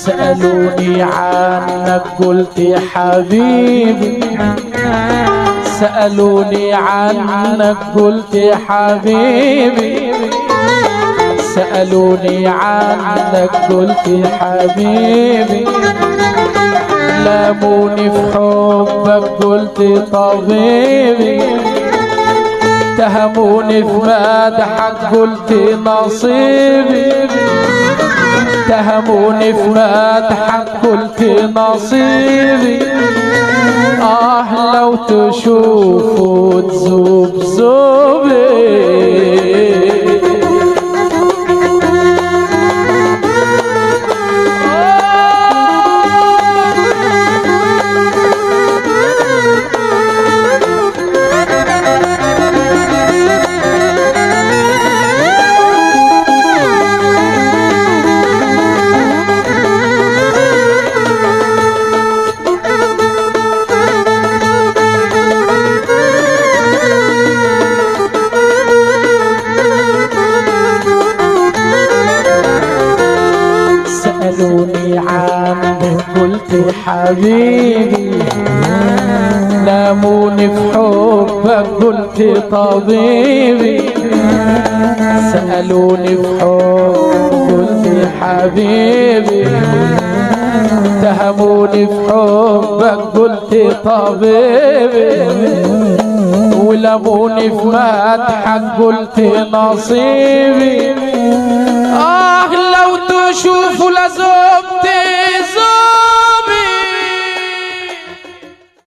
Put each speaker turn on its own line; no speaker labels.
سألوني عنك قلت يا حبيبي، سألوني عنك قلت يا حبيبي، سألوني عنك قلت يا حبيبي، لاموني في حبك قلت طبيبي، اتهموني في مدحك قلت نصيبي، اتهموني في مدحك قلت نصيبي، لو تشوفوا تذوب ذوبي. سألوني عنك قلت حبيبي، لاموني في حبك قلت طبيبي، سألوني في حبك قلت حبيبي، اتهموني في حبك قلت طبيبي، ولاموني في مدحك قلت نصيبي، لو تشوفوا لزوبتي زوب